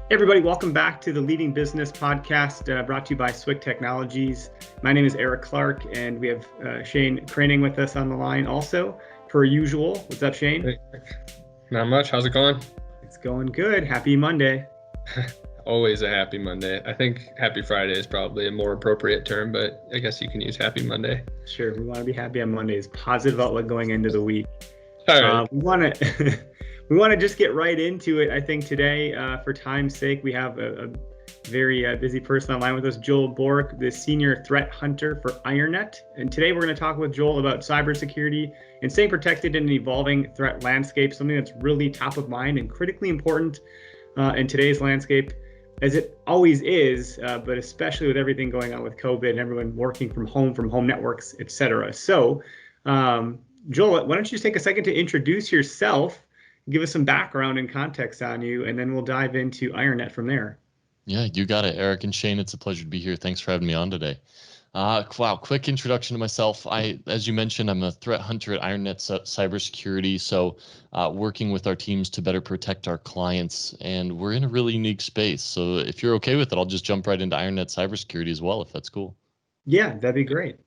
Hey everybody, welcome back to the Leading Business Podcast brought to you by Swick Technologies. My name is Eric Clark, and we have Shane Kroening with us on the line also, per usual. What's up, Shane? Hey, not much. How's it going? It's going good. Happy Monday. Always a happy Monday. I think happy Friday is probably a more appropriate term, but I guess you can use happy Monday. Sure, we want to be happy on Mondays. Positive outlook going into the week. All right. We want to we want to just get right into it. I think today, for time's sake, we have a very busy person online with us, Joel Bork, the senior threat hunter for IronNet. And today we're going to talk with Joel about cybersecurity and staying protected in an evolving threat landscape, something that's really top of mind and critically important in today's landscape, as it always is, but especially with everything going on with COVID and everyone working from home networks, et cetera. So, Joel, why don't you just take a second to introduce yourself, give us some background and context on you, and then we'll dive into IronNet from there. Yeah, you got it, Eric and Shane. It's a pleasure to be here. Thanks for having me on today. Wow, quick introduction to myself. As you mentioned, I'm a threat hunter at IronNet Cybersecurity. So working with our teams to better protect our clients, and we're in a really unique space. So if you're okay with it, I'll just jump right into IronNet Cybersecurity as well, if that's cool. Yeah, that'd be great.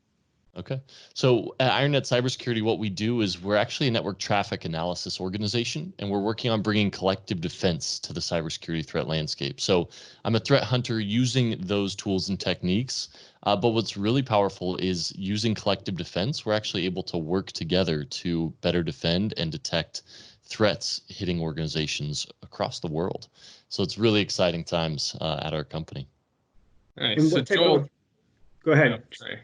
Okay. So at IronNet Cybersecurity, what we do is we're actually a network traffic analysis organization, and we're working on bringing collective defense to the cybersecurity threat landscape. So I'm a threat hunter using those tools and techniques. But what's really powerful is using collective defense, we're actually able to work together to better defend and detect threats hitting organizations across the world. So it's really exciting times at our company. Nice. So Joel, go ahead. Sorry.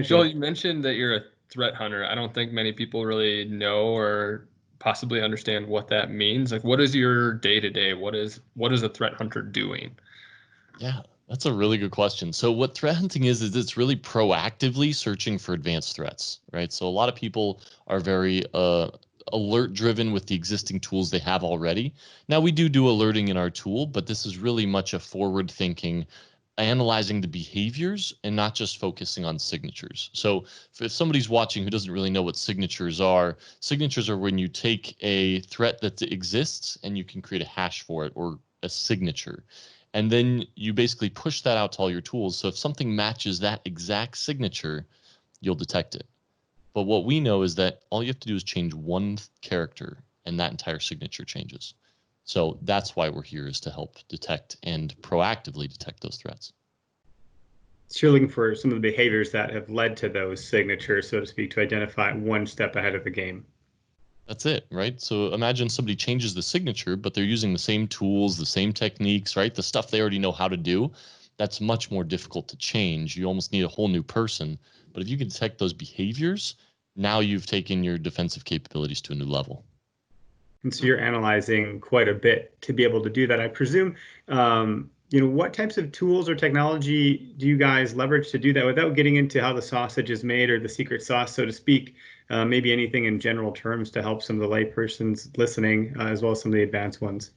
Joel, you mentioned that you're a threat hunter. I don't think many people really know or possibly understand what that means. Like, what is your day-to-day? What is a threat hunter doing? Yeah, that's a really good question. So what threat hunting is it's really proactively searching for advanced threats, right? So a lot of people are very alert driven with the existing tools they have already. Now we do alerting in our tool, but this is really much a forward thinking, analyzing the behaviors and not just focusing on signatures. So if somebody's watching who doesn't really know what signatures are when you take a threat that exists and you can create a hash for it or a signature. And then you basically push that out to all your tools. So if something matches that exact signature, you'll detect it. But what we know is that all you have to do is change one character and that entire signature changes. So that's why we're here, is to help detect and proactively detect those threats. So you're looking for some of the behaviors that have led to those signatures, so to speak, to identify one step ahead of the game. That's it, right? So imagine somebody changes the signature, but they're using the same tools, the same techniques, right? The stuff they already know how to do. That's much more difficult to change. You almost need a whole new person. But if you can detect those behaviors, now you've taken your defensive capabilities to a new level. And so you're analyzing quite a bit to be able to do that. I presume, what types of tools or technology do you guys leverage to do that without getting into how the sausage is made or the secret sauce, so to speak? Maybe anything in general terms to help some of the laypersons listening, as well as some of the advanced ones.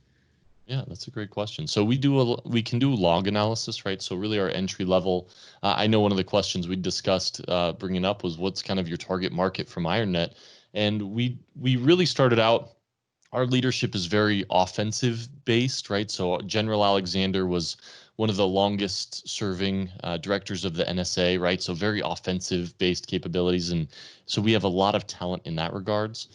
Yeah, that's a great question. So we can do log analysis, right? So really our entry level, I know one of the questions we discussed bringing up was what's kind of your target market from IronNet. And we really started out, our leadership is very offensive based, right? So General Alexander was one of the longest serving directors of the NSA, right? So very offensive based capabilities. And so we have a lot of talent in that regards.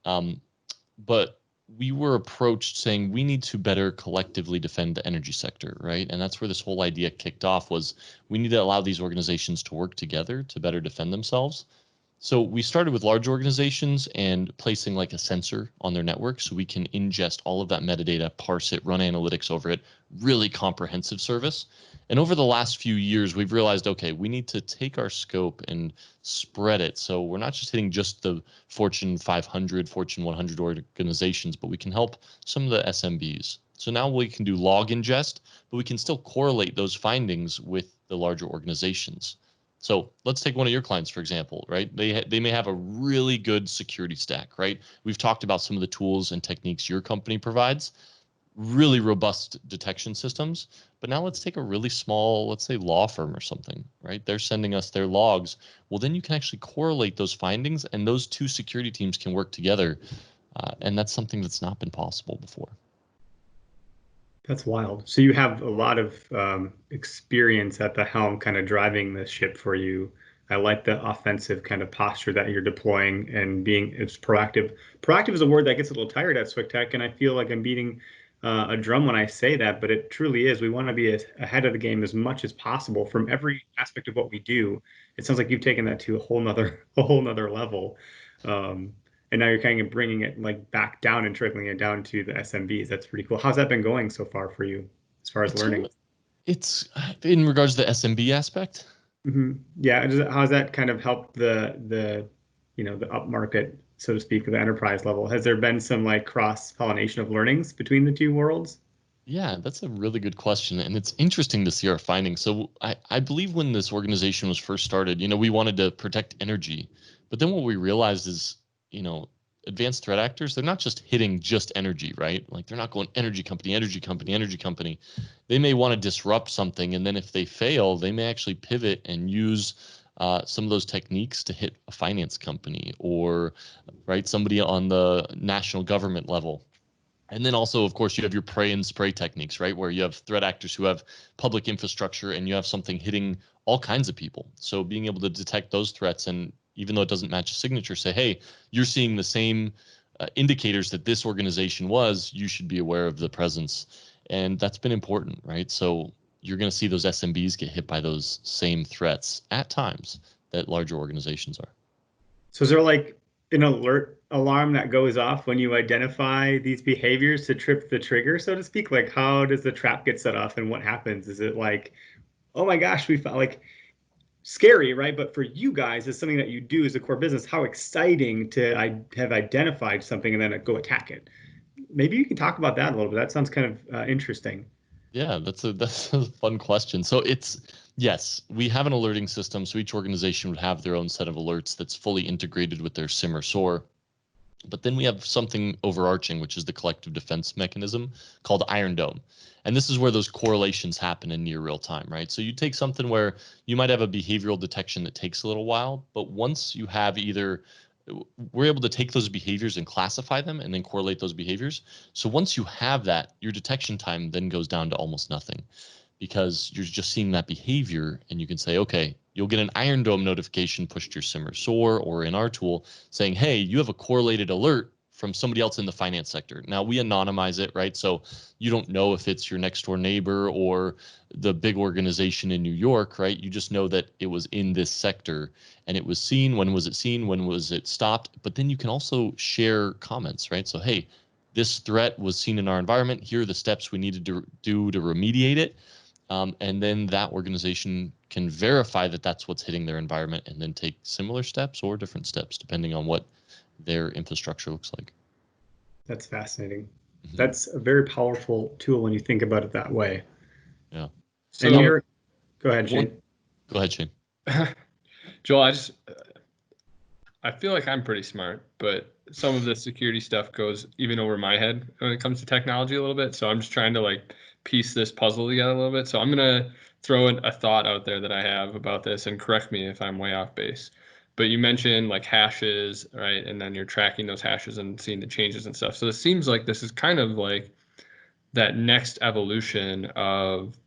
But we were approached saying we need to better collectively defend the energy sector, right? And that's where this whole idea kicked off, was we need to allow these organizations to work together to better defend themselves. So we started with large organizations and placing like a sensor on their network so we can ingest all of that metadata, parse it, run analytics over it, really comprehensive service. And over the last few years, we've realized, okay, we need to take our scope and spread it. So we're not just hitting just the Fortune 500, Fortune 100 organizations, but we can help some of the SMBs. So now we can do log ingest, but we can still correlate those findings with the larger organizations. So let's take one of your clients, for example, right? They may have a really good security stack, right? We've talked about some of the tools and techniques your company provides, really robust detection systems. But now let's take a really small, let's say law firm or something, right? They're sending us their logs. Well, then you can actually correlate those findings and those two security teams can work together. And that's something that's not been possible before. That's wild. So you have a lot of experience at the helm, kind of driving the ship for you. I like the offensive kind of posture that you're deploying and being it's proactive. Proactive is a word that gets a little tired at Swick Tech, and I feel like I'm beating a drum when I say that, but it truly is. We want to be ahead of the game as much as possible from every aspect of what we do. It sounds like you've taken that to a whole nother level. Um, and now you're kind of bringing it like back down and trickling it down to the SMBs. That's pretty cool. How's that been going so far for you as far as learning? It's in regards to the SMB aspect. Yeah, how's that kind of helped the the upmarket, so to speak, the enterprise level? Has there been some like cross-pollination of learnings between the two worlds? Yeah, that's a really good question. And it's interesting to see our findings. So I believe when this organization was first started, we wanted to protect energy. But then what we realized is, you know, advanced threat actors, they're not just hitting just energy, right? Like they're not going energy company, energy company, energy company. They may want to disrupt something. And then if they fail, they may actually pivot and use some of those techniques to hit a finance company or, right, somebody on the national government level. And then also, of course, you have your pray and spray techniques, right? Where you have threat actors who have public infrastructure and you have something hitting all kinds of people. So being able to detect those threats, and even though it doesn't match a signature, say, hey, you're seeing the same indicators that this organization was, you should be aware of the presence. And that's been important, right? So you're going to see those SMBs get hit by those same threats at times that larger organizations are. So is there like an alert alarm that goes off when you identify these behaviors to trip the trigger, so to speak? Like how does the trap get set off and what happens? Is it like, oh my gosh, we found like scary, right? But for you guys, it's something that you do as a core business. How exciting to have identified something and then go attack it. Maybe you can talk about that a little bit. That sounds kind of interesting. Yeah, that's a fun question. So it's yes, we have an alerting system. So each organization would have their own set of alerts that's fully integrated with their SIM or SOAR. But then we have something overarching, which is the collective defense mechanism called Iron Dome. And this is where those correlations happen in near real time, right? So you take something where you might have a behavioral detection that takes a little while, but once you have either we're able to take those behaviors and classify them and then correlate those behaviors. So once you have that, your detection time then goes down to almost nothing because you're just seeing that behavior and you can say, okay, you'll get an Iron Dome notification pushed to your SIM or SOAR or in our tool saying, hey, you have a correlated alert from somebody else in the finance sector. Now we anonymize it, right? So you don't know if it's your next door neighbor or the big organization in New York, right? You just know that it was in this sector and it was seen. When was it seen? When was it stopped? But then you can also share comments, right? So, hey, this threat was seen in our environment. Here are the steps we needed to do to remediate it. And then that organization can verify that that's what's hitting their environment and then take similar steps or different steps depending on what their infrastructure looks like. That's fascinating. That's a very powerful tool when you think about it that way. Yeah. So and go ahead, Shane. Go ahead, Shane. Joel, I feel like I'm pretty smart, but some of the security stuff goes even over my head when it comes to technology a little bit. So I'm just trying to like piece this puzzle together a little bit. So I'm going to throw in a thought out there that I have about this and correct me if I'm way off base. But you mentioned like hashes, right? And then you're tracking those hashes and seeing the changes and stuff. So it seems like this is kind of like that next evolution of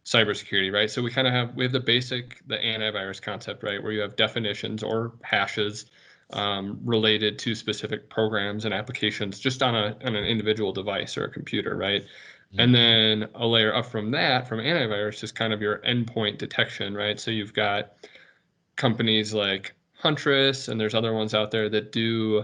cybersecurity, right? So we have the basic, the antivirus concept, right? Where you have definitions or hashes related to specific programs and applications just on an individual device or a computer, right? Mm-hmm. And then a layer up from that, from antivirus, is kind of your endpoint detection, right? So you've got companies like Huntress, and there's other ones out there that do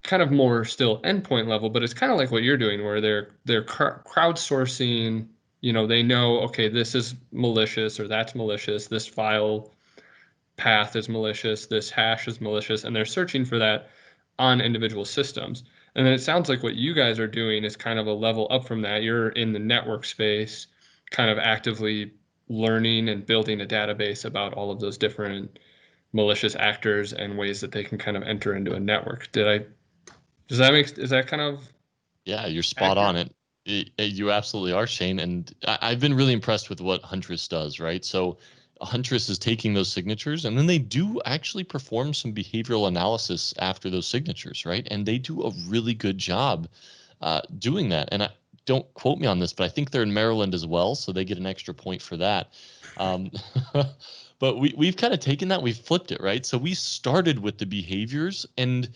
kind of more still endpoint level, but it's kind of like what you're doing, where they're crowdsourcing. They know, okay, this is malicious or that's malicious. This file path is malicious. This hash is malicious, and they're searching for that on individual systems. And then it sounds like what you guys are doing is kind of a level up from that. You're in the network space, kind of actively learning and building a database about all of those different malicious actors and ways that they can kind of enter into a network. Is that kind of? Yeah, you're spot on it. You absolutely are, Shane. And I've been really impressed with what Huntress does, right? So Huntress is taking those signatures and then they do actually perform some behavioral analysis after those signatures, right? And they do a really good job doing that. And don't quote me on this, but I think they're in Maryland as well, so they get an extra point for that. But we've kind of taken that, we've flipped it, right? So we started with the behaviors, and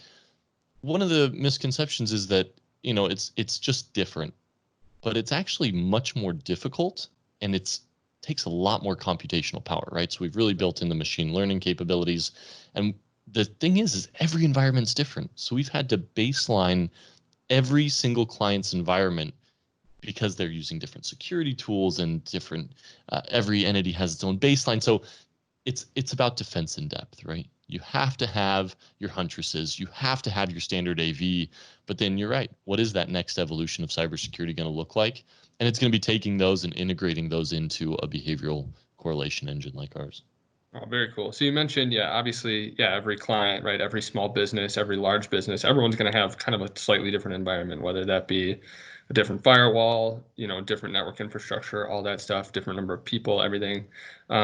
one of the misconceptions is that, it's just different, but it's actually much more difficult, and takes a lot more computational power, right? So we've really built in the machine learning capabilities, and the thing is every environment's different. So we've had to baseline every single client's environment because they're using different security tools and different, every entity has its own baseline. So it's about defense in depth, right? You have to have your huntresses, you have to have your standard AV, but then you're right. What is that next evolution of cybersecurity going to look like? And it's going to be taking those and integrating those into a behavioral correlation engine like ours. Oh, very cool. So you mentioned, obviously, every client, right? Every small business, every large business, everyone's going to have kind of a slightly different environment, whether that be a different firewall, different network infrastructure, all that stuff, different number of people, everything.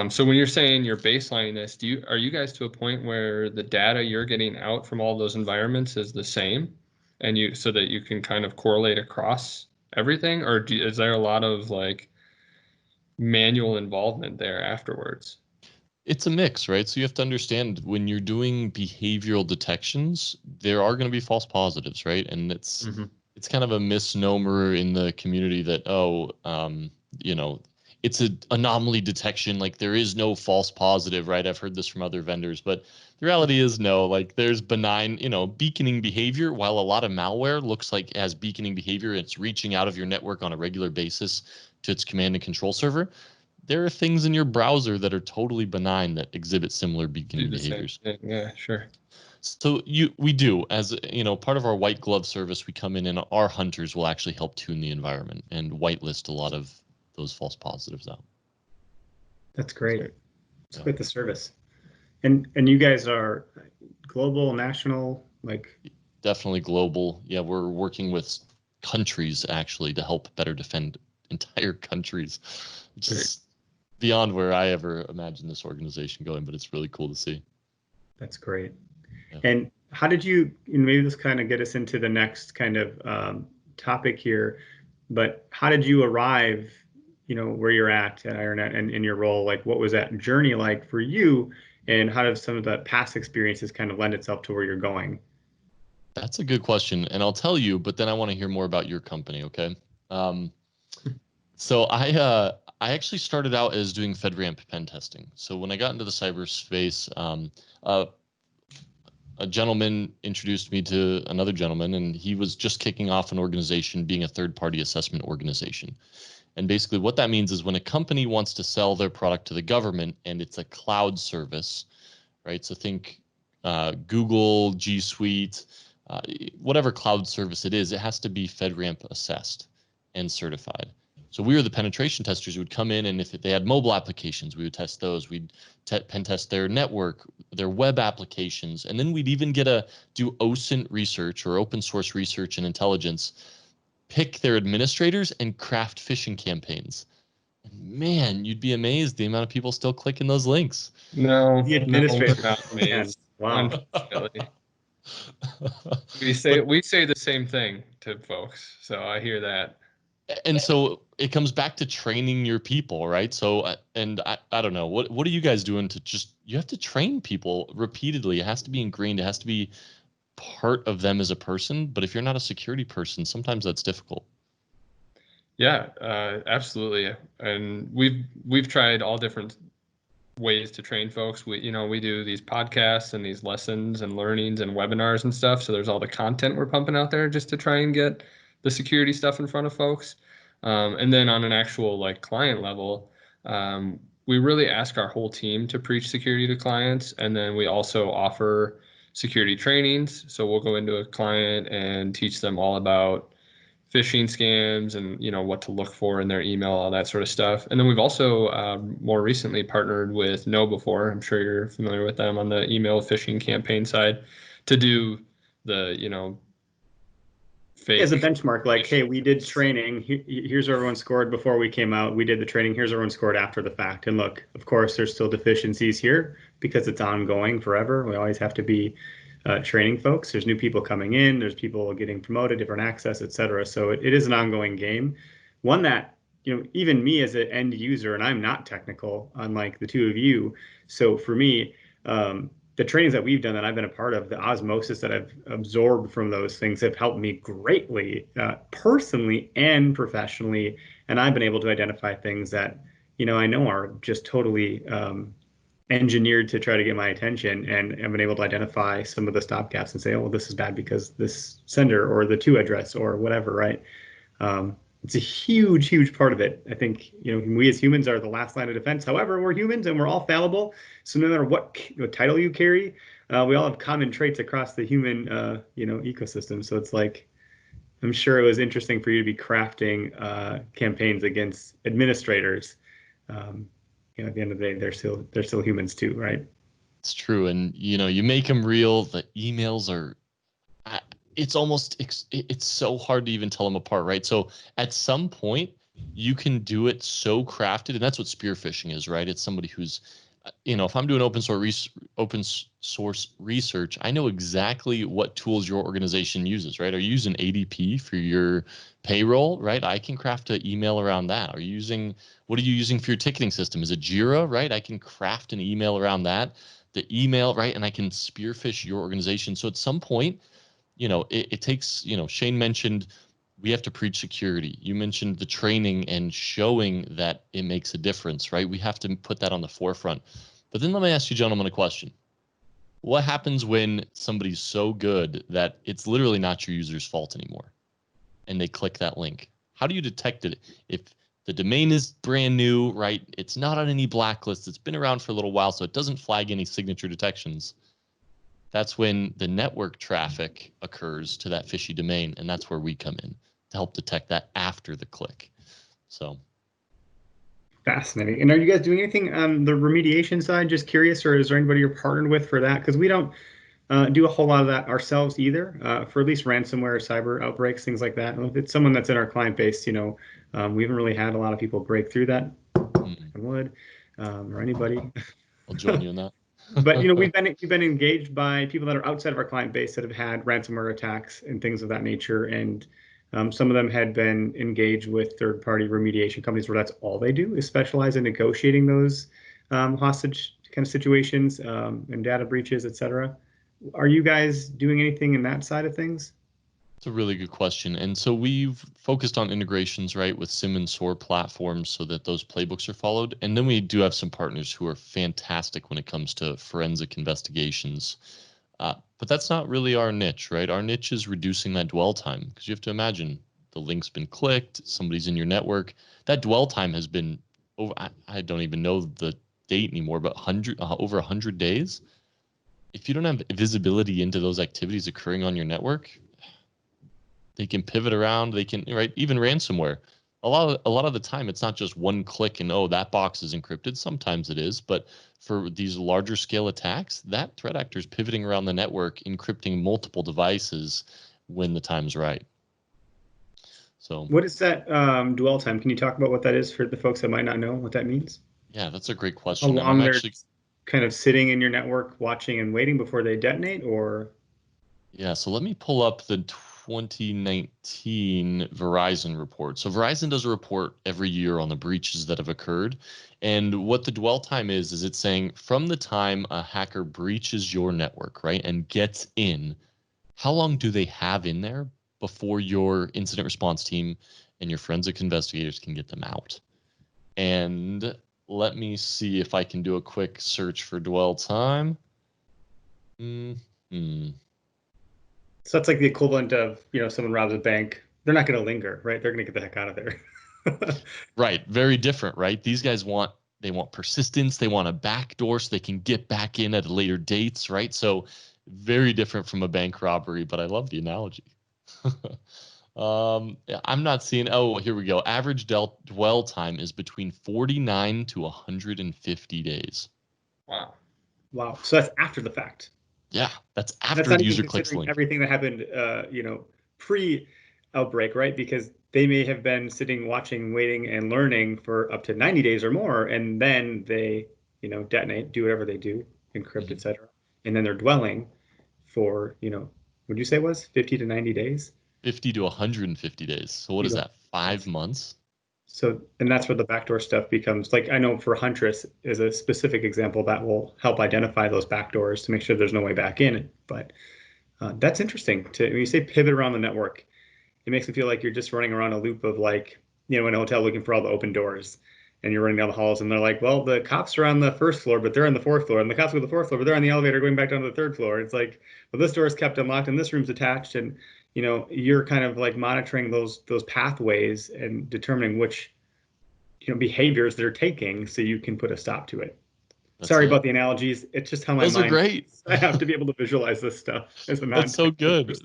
So when you're saying you're baselining this, are you guys to a point where the data you're getting out from all those environments is the same, and so that you can kind of correlate across everything, or is there a lot of like manual involvement there afterwards? It's a mix, right? So you have to understand when you're doing behavioral detections, there are going to be false positives, right? And it's kind of a misnomer in the community that, it's an anomaly detection. Like there is no false positive, right? I've heard this from other vendors, but the reality is no, like there's benign, beaconing behavior. While a lot of malware looks like it has beaconing behavior, it's reaching out of your network on a regular basis to its command and control server. There are things in your browser that are totally benign that exhibit similar beaconing behaviors. Yeah, sure. So we do, as part of our white glove service, we come in and our hunters will actually help tune the environment and whitelist a lot of those false positives out. That's great. It's quite the service. And you guys are global, national, like? Definitely global. Yeah, we're working with countries actually to help better defend entire countries, which is beyond where I ever imagined this organization going, but it's really cool to see. That's great. Yeah. And how did you, and maybe this kind of get us into the next kind of topic here, but how did you arrive, where you're at IronNet and in your role? Like, what was that journey like for you? And how did some of the past experiences kind of lend itself to where you're going? That's a good question. And I'll tell you, but then I want to hear more about your company. Okay. So I actually started out as doing FedRAMP pen testing. So when I got into the cyberspace, a gentleman introduced me to another gentleman, and he was just kicking off an organization being a third-party assessment organization. And basically what that means is when a company wants to sell their product to the government and it's a cloud service, right? So think Google, G Suite, whatever cloud service it is, it has to be FedRAMP assessed and certified. So we were the penetration testers who would come in, and if they had mobile applications, we would test those. We'd pen test their network, their web applications, and then we'd even get to do OSINT research or open source research and intelligence, pick their administrators, and craft phishing campaigns. And man, you'd be amazed the amount of people still clicking those links. No, The administrator. we're not amazed. Wow. Unfortunately. We say the same thing to folks, so I hear that. And so it comes back to training your people, right? So, and I don't know, what are you guys doing to you have to train people repeatedly. It has to be ingrained. It has to be part of them as a person. But if you're not a security person, sometimes that's difficult. Yeah, absolutely. And we've tried all different ways to train folks. We do these podcasts and these lessons and learnings and webinars and stuff. So there's all the content we're pumping out there just to try and get the security stuff in front of folks. And then on an actual like client level, we really ask our whole team to preach security to clients. And then we also offer security trainings. So we'll go into a client and teach them all about phishing scams and what to look for in their email, all that sort of stuff. And then we've also more recently partnered with KnowBe4. I'm sure you're familiar with them on the email phishing campaign side to do the fake. As a benchmark, like, hey, we did training. Here's where everyone scored before we came out. We did the training. Here's where everyone scored after the fact. And look, of course, there's still deficiencies here because it's ongoing forever. We always have to be training folks. There's new people coming in. There's people getting promoted, different access, et cetera. So it is an ongoing game, one that, even me as an end user, and I'm not technical, unlike the two of you. So for me, the trainings that we've done that I've been a part of, the osmosis that I've absorbed from those things have helped me greatly, personally and professionally. And I've been able to identify things that, I know are just totally engineered to try to get my attention, and I've been able to identify some of the stopgaps and say, oh, well, this is bad because this sender or the to address or whatever, right? It's a huge, huge part of it. I think, we as humans are the last line of defense. However, we're humans and we're all fallible. So no matter what title you carry, we all have common traits across the human, ecosystem. So it's like, I'm sure it was interesting for you to be crafting campaigns against administrators. At the end of the day, they're still humans too, right? It's true. And, you make them real. The emails are, it's so hard to even tell them apart, right? So at some point you can do it so crafted, and that's what spearfishing is, right? It's somebody who's, if I'm doing open source research, I know exactly what tools your organization uses, right? Are you using ADP for your payroll, right? I can craft an email around that. What are you using for your ticketing system? Is it Jira, right? I can craft an email around that, the email, right? And I can spearfish your organization. So at some point, it takes, Shane mentioned we have to preach security. You mentioned the training and showing that it makes a difference, right? We have to put that on the forefront. But then let me ask you gentlemen a question. What happens when somebody's so good that it's literally not your user's fault anymore and they click that link? How do you detect it? If the domain is brand new, right? It's not on any blacklist. It's been around for a little while, so it doesn't flag any signature detections. That's when the network traffic occurs to that fishy domain, and that's where we come in to help detect that after the click. So fascinating. And are you guys doing anything on the remediation side? Just curious, or is there anybody you're partnered with for that? Because we don't do a whole lot of that ourselves either, for at least ransomware, cyber outbreaks, things like that. And if it's someone that's in our client base, we haven't really had a lot of people break through that. I would, or anybody. I'll join you in that. But we've been engaged by people that are outside of our client base that have had ransomware attacks and things of that nature, and some of them had been engaged with third-party remediation companies where that's all they do is specialize in negotiating those hostage kind of situations and data breaches, et cetera. Are you guys doing anything in that side of things? It's a really good question. And so we've focused on integrations, right, with SIM and SOAR platforms so that those playbooks are followed. And then we do have some partners who are fantastic when it comes to forensic investigations. But that's not really our niche, right? Our niche is reducing that dwell time, because you have to imagine the link's been clicked, somebody's in your network. That dwell time has been over, I don't even know the date anymore, but over 100 days. If you don't have visibility into those activities occurring on your network, they can pivot around. They can, right? Even ransomware. A lot of the time, it's not just one click and, oh, that box is encrypted. Sometimes it is, but for these larger scale attacks, that threat actor is pivoting around the network, encrypting multiple devices when the time's right. So, what is that dwell time? Can you talk about what that is for the folks that might not know what that means? Yeah, that's a great question. How long they're kind of sitting in your network, watching and waiting before they detonate, or? Yeah, so let me pull up the 2019 Verizon report. So Verizon does a report every year on the breaches that have occurred. And what the dwell time is it's saying from the time a hacker breaches your network, right, and gets in, how long do they have in there before your incident response team and your forensic investigators can get them out? And let me see if I can do a quick search for dwell time. So that's like the equivalent of, someone robs a bank. They're not going to linger, right? They're going to get the heck out of there. Right. Very different, right? These guys want persistence. They want a backdoor so they can get back in at later dates, right? So very different from a bank robbery, but I love the analogy. I'm not seeing, oh, here we go. Average dwell time is between 49 to 150 days. Wow. Wow. So that's after the fact. Yeah, that's after the user clicks link. Everything that happened, pre-outbreak, right? Because they may have been sitting, watching, waiting, and learning for up to 90 days or more, and then they, detonate, do whatever they do, encrypt, etc., and then they're dwelling for, would you say it was 50 to 90 days? 50 to 150 days. So what is that, 5 months? So, and that's where the backdoor stuff becomes, like, I know for Huntress is a specific example that will help identify those backdoors to make sure there's no way back in. But that's interesting. When you say pivot around the network, it makes me feel like you're just running around a loop of, like, in a hotel looking for all the open doors, and you're running down the halls and they're like, well, the cops are on the first floor, but they're on the fourth floor, and the cops are on the fourth floor, but they're on the elevator going back down to the third floor. It's like, well, this door is kept unlocked and this room's attached. And, you're kind of like monitoring those pathways and determining which, behaviors they're taking so you can put a stop to it. Sorry about the analogies. It's just how my mind. Those are great. I have to be able to visualize this stuff as a That's so good.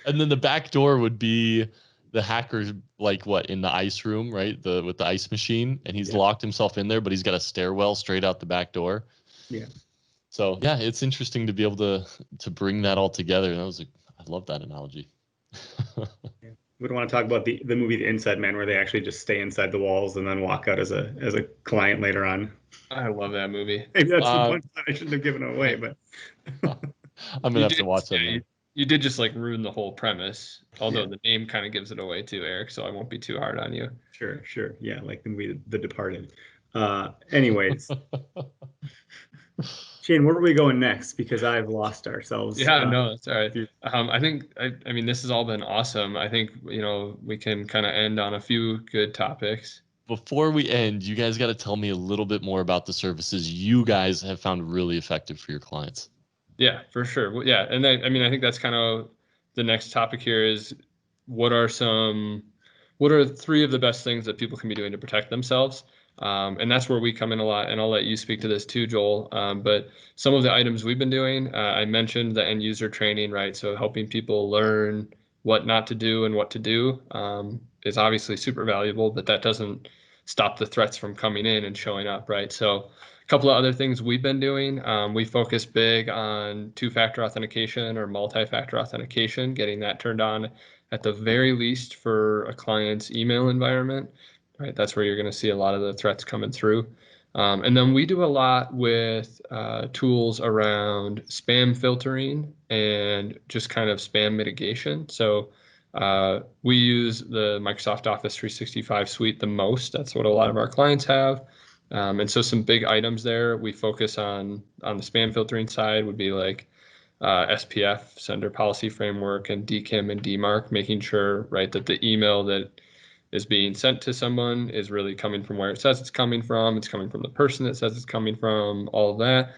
And then the back door would be the hacker's, like, what, in the ice room, right? With the ice machine, and he's locked himself in there, but he's got a stairwell straight out the back door. Yeah. So yeah, it's interesting to be able to bring that all together. I love that analogy. Yeah. We don't want to talk about the movie The Inside Man, where they actually just stay inside the walls and then walk out as a client later on. I love that movie. Maybe that's the point that I shouldn't have given it away, but I'm gonna have to watch that. You did just like ruin the whole premise, although the name kind of gives it away too, Eric. So I won't be too hard on you. Sure. Yeah, like the movie The Departed. Anyways. Shane, where are we going next? Because I've lost ourselves. Yeah, no, that's all right. I think, I mean, this has all been awesome. I think, we can kind of end on a few good topics. Before we end, you guys got to tell me a little bit more about the services you guys have found really effective for your clients. Yeah, for sure. Well, yeah. And then, I mean, I think that's kind of the next topic here is what are 3 of the best things that people can be doing to protect themselves? And that's where we come in a lot, and I'll let you speak to this too, Joel. But some of the items we've been doing, I mentioned the end user training, right? So helping people learn what not to do and what to do is obviously super valuable, but that doesn't stop the threats from coming in and showing up, right? So a couple of other things we've been doing, we focus big on 2-factor authentication or multi-factor authentication, getting that turned on at the very least for a client's email environment. Right, that's where you're going to see a lot of the threats coming through. And then we do a lot with tools around spam filtering and just kind of spam mitigation. So we use the Microsoft Office 365 suite the most. That's what a lot of our clients have. And so some big items there we focus on the spam filtering side would be like SPF, Sender Policy Framework, and DKIM and DMARC, making sure, right, that the email that is being sent to someone is really coming from where it says it's coming from. It's coming from the person that says it's coming from, all of that.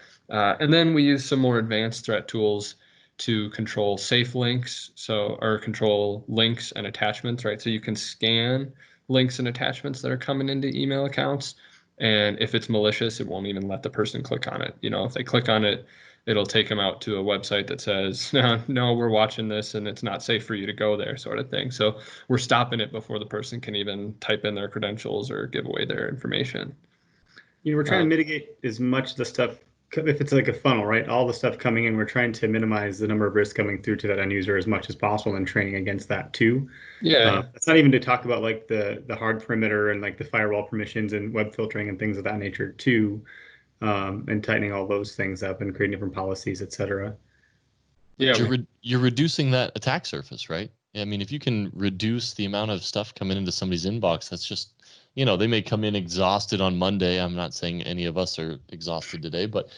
And then we use some more advanced threat tools to control safe links, or control links and attachments, right? So you can scan links and attachments that are coming into email accounts. And if it's malicious, it won't even let the person click on it. If they click on it, it'll take them out to a website that says, no, we're watching this and it's not safe for you to go there, sort of thing. So we're stopping it before the person can even type in their credentials or give away their information. We're trying to mitigate as much of the stuff, if it's like a funnel, right? All the stuff coming in, we're trying to minimize the number of risks coming through to that end user as much as possible and training against that too. Yeah. It's not even to talk about like the hard perimeter and like the firewall permissions and web filtering and things of that nature too. And tightening all those things up and creating different policies, et cetera. Yeah, you're reducing that attack surface, right? I mean, if you can reduce the amount of stuff coming into somebody's inbox, that's just, they may come in exhausted on Monday. I'm not saying any of us are exhausted today, but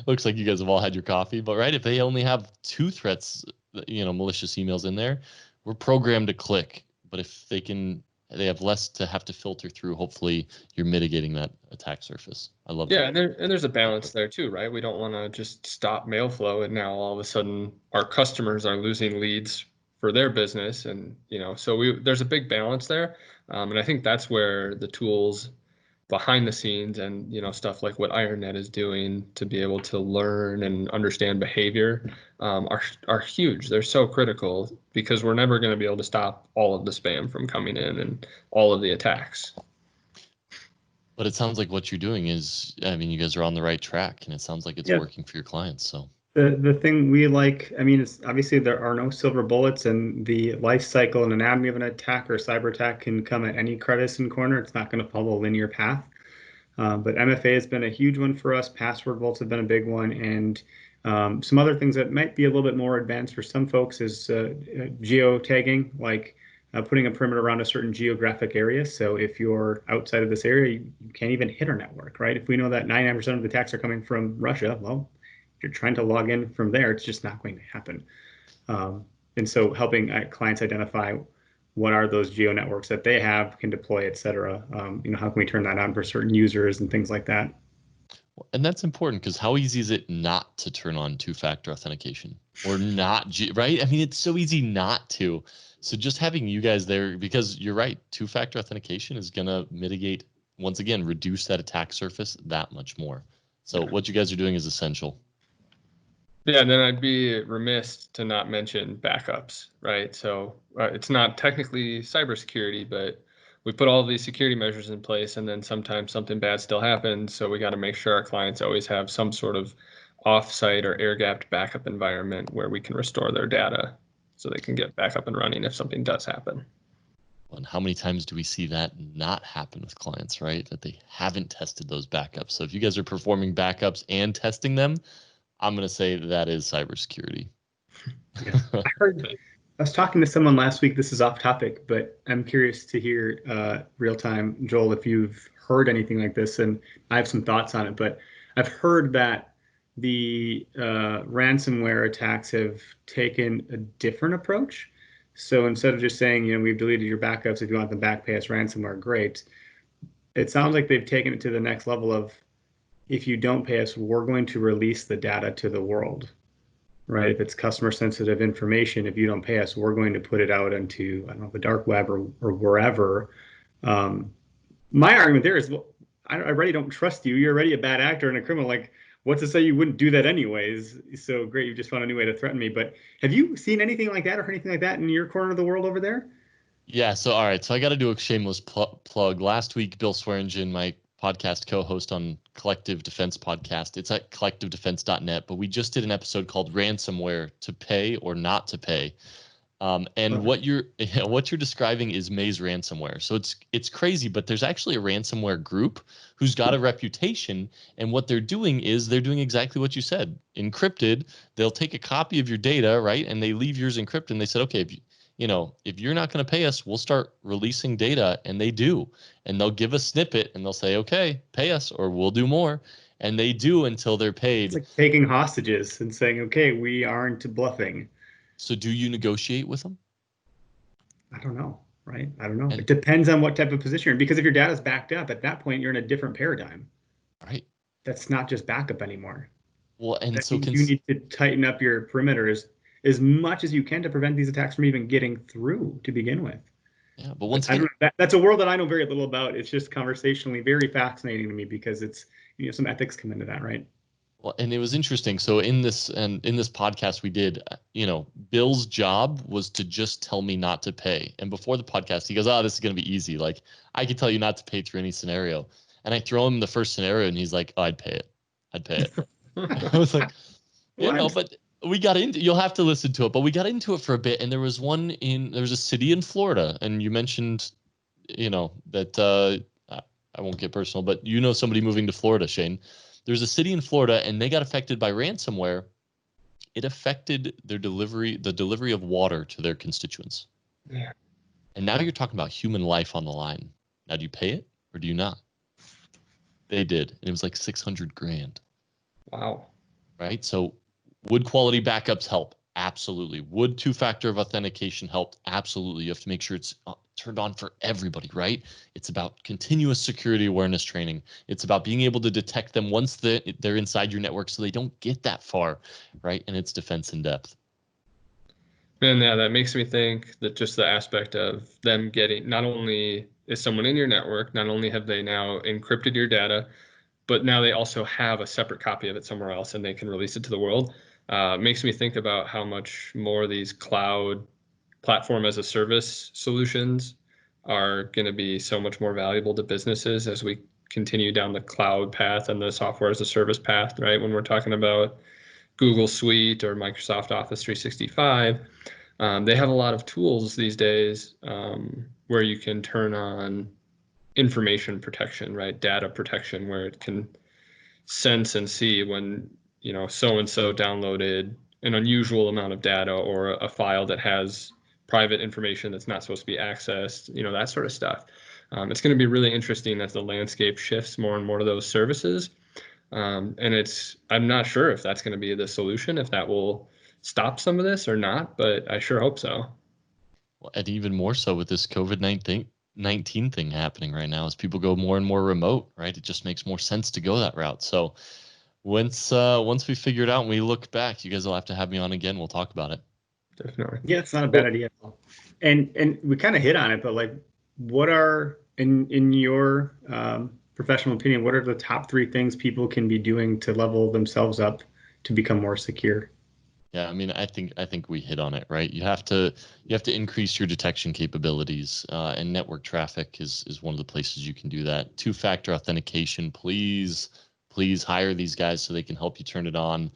looks like you guys have all had your coffee. But right, if they only have 2 threats, malicious emails in there, we're programmed to click. But if they have less to have to filter through. Hopefully you're mitigating that attack surface. I love that. Yeah, and there's a balance there too, right? We don't want to just stop mail flow and now all of a sudden our customers are losing leads for their business, and so there's a big balance there, and I think that's where the tools behind the scenes and stuff like what IronNet is doing to be able to learn and understand behavior are huge. They're so critical because we're never going to be able to stop all of the spam from coming in and all of the attacks. But it sounds like what you're doing is, I mean, you guys are on the right track, and it sounds like it's working for your clients. So the thing we like, I mean, it's obviously there are no silver bullets, and the life cycle and anatomy of an attack or cyber attack can come at any crevice and corner. It's not going to follow a linear path. But MFA has been a huge one for us. Password vaults have been a big one, and Some other things that might be a little bit more advanced for some folks is geotagging, like putting a perimeter around a certain geographic area. So if you're outside of this area, you can't even hit our network, right? If we know that 99% of the attacks are coming from Russia, well, if you're trying to log in from there, it's just not going to happen. And so helping clients identify what are those geo networks that they have, can deploy, et cetera. How can we turn that on for certain users and things like that? And that's important because how easy is it not to turn on two-factor authentication or not, right? I mean, it's so easy not to. So just having you guys there, because you're right, two-factor authentication is going to mitigate, once again, reduce that attack surface that much more. So what you guys are doing is essential. Yeah, and then I'd be remiss to not mention backups, right? So it's not technically cybersecurity, but we put all of these security measures in place, and then sometimes something bad still happens. So we got to make sure our clients always have some sort of off-site or air-gapped backup environment where we can restore their data so they can get back up and running if something does happen. And how many times do we see that not happen with clients, right? That they haven't tested those backups. So if you guys are performing backups and testing them, I'm going to say that is cybersecurity. Yeah. I was talking to someone last week. This is off topic, but I'm curious to hear real time, Joel, if you've heard anything like this, and I have some thoughts on it. But I've heard that the ransomware attacks have taken a different approach. So instead of just saying, we've deleted your backups, if you want them back, pay us ransomware, great. It sounds like they've taken it to the next level of, if you don't pay us, we're going to release the data to the world. Right? If it's customer sensitive information, if you don't pay us, we're going to put it out into, I don't know, the dark web or wherever. My argument there is, well, I already don't trust you. You're already a bad actor and a criminal. Like, what's to say you wouldn't do that anyways? So great, you just found a new way to threaten me. But have you seen anything like that or anything like that in your corner of the world over there? Yeah. So, all right. So I got to do a shameless plug. Last week, Bill Swearingen, my podcast co-host on Collective Defense podcast, it's at collectivedefense.net, but we just did an episode called Ransomware, to pay or not to pay. And what you're describing is Maze Ransomware. So it's crazy, but there's actually a ransomware group who's got a reputation, and what they're doing is they're doing exactly what you said. Encrypted, they'll take a copy of your data, right, and they leave yours encrypted, and they said, okay, if you're not going to pay us, we'll start releasing data, and they do. And they'll give a snippet, and they'll say, okay, pay us, or we'll do more. And they do until they're paid. It's like taking hostages and saying, okay, we aren't bluffing. So do you negotiate with them? I don't know, right? I don't know. It depends on what type of position you're in, because if your data's backed up, at that point, you're in a different paradigm. Right. That's not just backup anymore. Well, and that so you need to tighten up your perimeter as much as you can to prevent these attacks from even getting through to begin with. Yeah, but once again, that's a world that I know very little about. It's just conversationally very fascinating to me, because it's, some ethics come into that, right? Well, and it was interesting. So in this podcast we did, Bill's job was to just tell me not to pay. And before the podcast, he goes, "Oh, this is going to be easy. Like, I could tell you not to pay through any scenario." And I throw him the first scenario, and he's like, "Oh, I'd pay it. I'd pay it." I was like, but we got into, you'll have to listen to it, but we got into it for a bit. And there was a city in Florida, and you mentioned, that I won't get personal, but somebody moving to Florida, Shane. There's a city in Florida, and they got affected by ransomware. It affected the delivery of water to their constituents. Yeah. And now you're talking about human life on the line. Now, do you pay it or do you not? They did. And it was like $600,000. Wow. Right? So would quality backups help? Absolutely. Would two-factor of authentication help? Absolutely. You have to make sure it's turned on for everybody, right? It's about continuous security awareness training. It's about being able to detect them once they're inside your network so they don't get that far, right? And it's defense in depth. And yeah, that makes me think that just the aspect of them getting, not only is someone in your network, not only have they now encrypted your data, but now they also have a separate copy of it somewhere else and they can release it to the world. Makes me think about how much more these cloud platform as a service solutions are going to be so much more valuable to businesses as we continue down the cloud path and the software as a service path, right? When we're talking about Google Suite or Microsoft Office 365, they have a lot of tools these days where you can turn on information protection, right? Data protection, where it can sense and see when so-and-so downloaded an unusual amount of data or a file that has private information that's not supposed to be accessed, that sort of stuff. It's going to be really interesting as the landscape shifts more and more to those services. And I'm not sure if that's going to be the solution, if that will stop some of this or not, but I sure hope so. Well, and even more so with this COVID-19 thing happening right now, as people go more and more remote, right? It just makes more sense to go that route. So once we figure it out and we look back, you guys will have to have me on again. We'll talk about it. Definitely. Yeah, it's not a bad idea at all. And we kind of hit on it, but like, what are in your professional opinion, what are the top 3 things people can be doing to level themselves up to become more secure? Yeah, I mean, I think we hit on it, right? You have to increase your detection capabilities, and network traffic is one of the places you can do that. 2-factor authentication, please hire these guys so they can help you turn it on.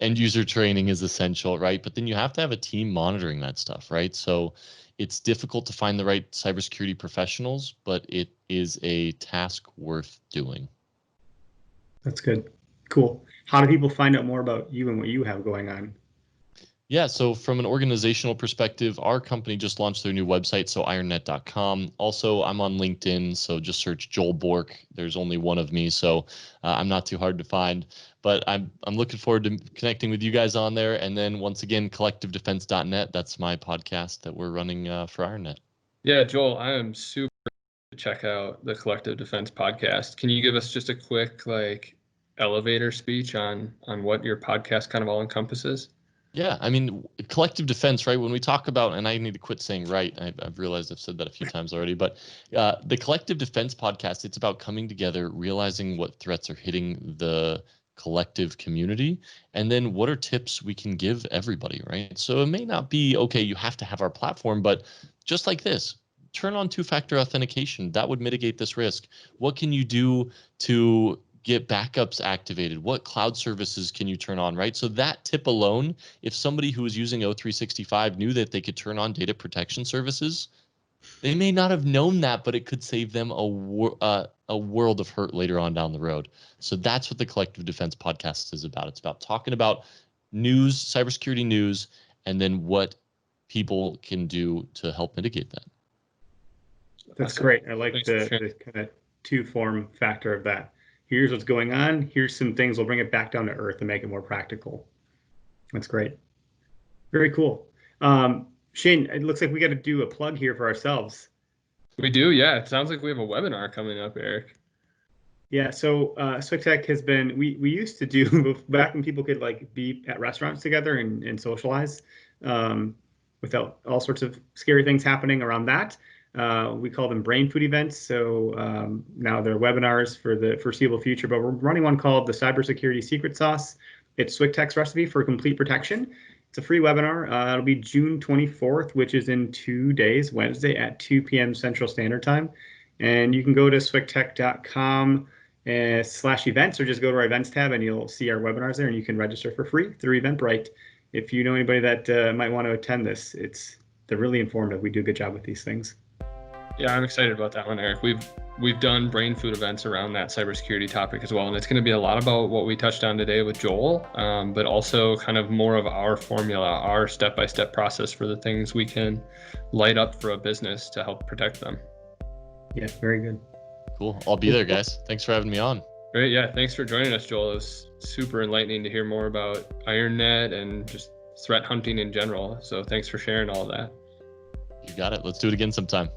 End user training is essential, right? But then you have to have a team monitoring that stuff, right? So it's difficult to find the right cybersecurity professionals, but it is a task worth doing. That's good. Cool. How do people find out more about you and what you have going on? Yeah, so from an organizational perspective, our company just launched their new website, so ironnet.com. Also, I'm on LinkedIn, so just search Joel Bork. There's only one of me, so I'm not too hard to find. But I'm looking forward to connecting with you guys on there. And then once again, collectivedefense.net. That's my podcast that we're running for IronNet. Yeah, Joel, I am super to check out the Collective Defense podcast. Can you give us just a quick elevator speech on what your podcast kind of all encompasses? Yeah, I mean, collective defense, right? When we talk about, and I need to quit saying right, I've realized I've said that a few times already, but the collective defense podcast, it's about coming together, realizing what threats are hitting the collective community, and then what are tips we can give everybody, right? So it may not be, okay, you have to have our platform, but just like this, turn on 2-factor authentication. That would mitigate this risk. What can you do to get backups activated? What cloud services can you turn on, right? So that tip alone, if somebody who was using O365 knew that they could turn on data protection services, they may not have known that, but it could save them a world of hurt later on down the road. So that's what the Collective Defense podcast is about. It's about talking about news, cybersecurity news, and then what people can do to help mitigate that. That's great. I like the kind of 2-form factor of that. Here's what's going on. Here's some things. We'll bring it back down to earth and make it more practical. That's great. Very cool. Shane, it looks like we got to do a plug here for ourselves. We do, yeah. It sounds like we have a webinar coming up, Eric. Yeah, so SwigTech has been, we used to do, back when people could be at restaurants together and socialize without all sorts of scary things happening around that. We call them brain food events. So now they're webinars for the foreseeable future, but we're running one called the Cybersecurity Secret Sauce. It's SwigTech's recipe for complete protection. It's a free webinar. It'll be June 24th, which is in 2 days, Wednesday at 2 p.m. Central Standard Time. And you can go to swigtech.com/events or just go to our events tab and you'll see our webinars there and you can register for free through Eventbrite. If you know anybody that might want to attend this, they're really informative. We do a good job with these things. Yeah, I'm excited about that one, Eric. We've done brain food events around that cybersecurity topic as well, and it's going to be a lot about what we touched on today with Joel, but also kind of more of our formula, our step-by-step process for the things we can light up for a business to help protect them. Yeah, very good. Cool. I'll be there, guys. Thanks for having me on. Great. Yeah, thanks for joining us, Joel. It was super enlightening to hear more about IronNet and just threat hunting in general. So thanks for sharing all of that. You got it. Let's do it again sometime.